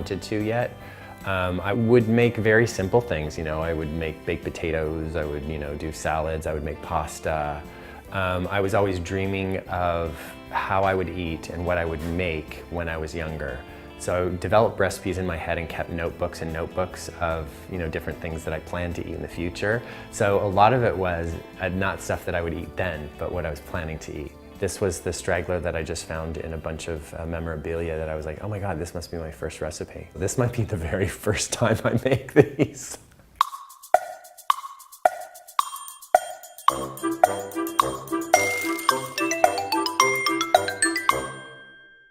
wanted to yet. I would make very simple things, you know, I would make baked potatoes, I would, you know, do salads, I would make pasta. I was always dreaming of how I would eat and what I would make when I was younger. So I developed recipes in my head and kept notebooks and notebooks of, you know, different things that I planned to eat in the future. So a lot of it was not stuff that I would eat then, but what I was planning to eat. This was the straggler that I just found in a bunch of memorabilia that I was like, oh my God, this must be my first recipe. This might be the very first time I make these.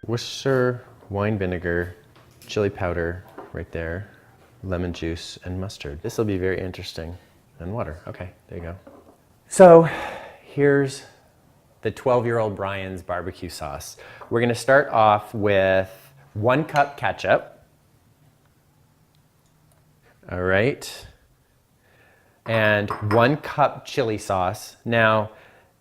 Worcestershire wine vinegar, chili powder right there, lemon juice, and mustard. This will be very interesting. And water. Okay, there you go. So here's the 12-year-old Brian's barbecue sauce. We're gonna start off with 1 cup ketchup. All right. And 1 cup chili sauce. Now,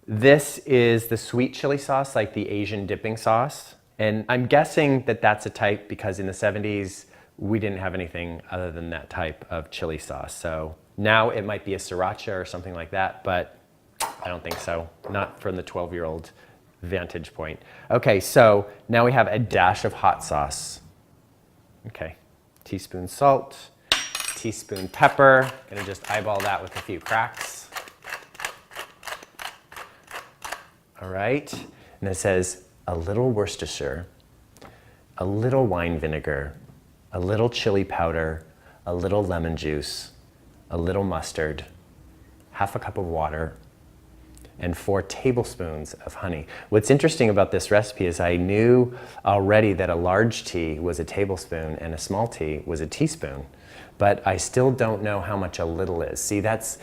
this is the sweet chili sauce, like the Asian dipping sauce. And I'm guessing that that's a type because in the 70s, we didn't have anything other than that type of chili sauce. So now it might be a sriracha or something like that, but I don't think so. Not from the 12-year-old vantage point. Okay, so now we have a dash of hot sauce. Okay, teaspoon salt, teaspoon pepper. Gonna just eyeball that with a few cracks. All right, and it says a little Worcestershire, a little wine vinegar, a little chili powder, a little lemon juice, a little mustard, half a cup of water, and 4 tablespoons of honey. What's interesting about this recipe is I knew already that a large tea was a tablespoon and a small tea was a teaspoon, but I still don't know how much a little is. See, that's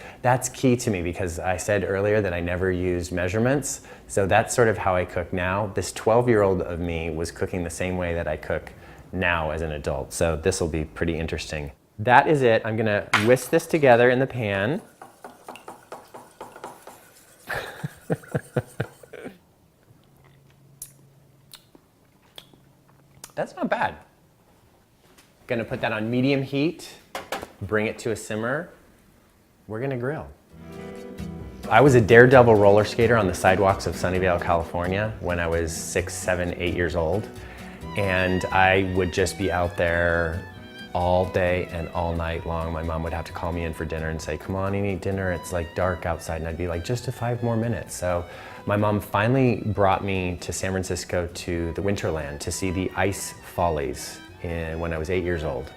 key to me because I said earlier that I never used measurements, so that's sort of how I cook now. This 12-year-old of me was cooking the same way that I cook now as an adult, so this will be pretty interesting. That is it. I'm gonna whisk this together in the pan. That's not bad. Gonna put that on medium heat, bring it to a simmer. We're gonna grill. I was a daredevil roller skater on the sidewalks of Sunnyvale, California when I was 6, 7, 8 years old. And I would just be out there all day and all night long. My mom would have to call me in for dinner and say, come on and eat dinner, it's like dark outside. And I'd be like, just 5 more minutes. So my mom finally brought me to San Francisco to the Winterland to see the ice follies when I was 8 years old.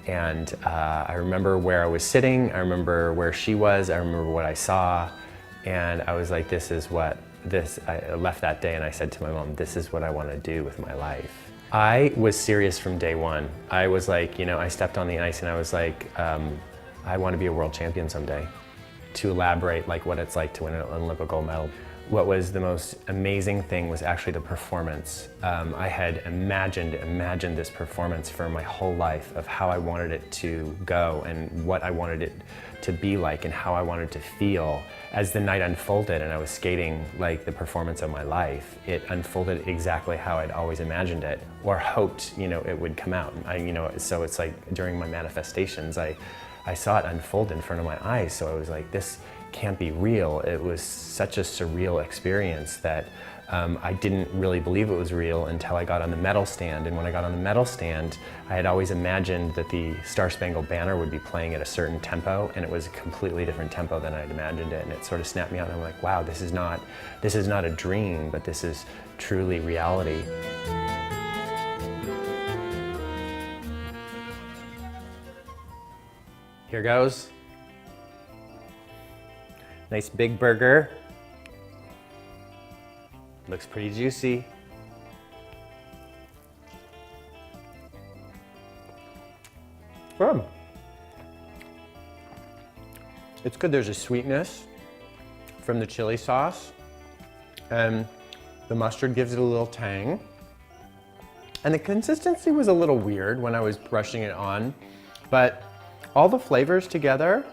And I remember where I was sitting, I remember where she was, I remember what I saw. And I was like, I left that day and I said to my mom, this is what I want to do with my life. I was serious from day one. I was like, you know, I stepped on the ice and I was like, I want to be a world champion someday. To elaborate like what it's like to win an Olympic gold medal. What was the most amazing thing was actually the performance. I had imagined this performance for my whole life of how I wanted it to go and what I wanted it to be like and how I wanted to feel. As the night unfolded and I was skating like the performance of my life, it unfolded exactly how I'd always imagined it or hoped, you know, it would come out. So it's like during my manifestations, I saw it unfold in front of my eyes. So I was like, this can't be real. It was such a surreal experience that I didn't really believe it was real until I got on the medal stand. And when I got on the medal stand, I had always imagined that the Star Spangled Banner would be playing at a certain tempo, and it was a completely different tempo than I'd imagined it. And it sort of snapped me out, and I'm like, wow, this is not a dream, but this is truly reality. Here goes. Nice big burger. Looks pretty juicy. It's good. There's a sweetness from the chili sauce, and the mustard gives it a little tang. And the consistency was a little weird when I was brushing it on, but all the flavors together,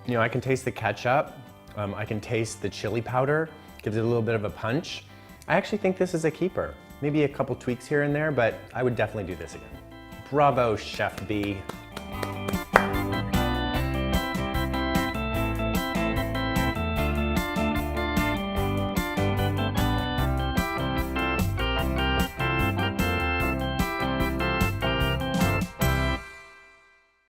you know, I can taste the ketchup, I can taste the chili powder, gives it a little bit of a punch. I actually think this is a keeper. Maybe a couple tweaks here and there, but I would definitely do this again. Bravo, Chef B.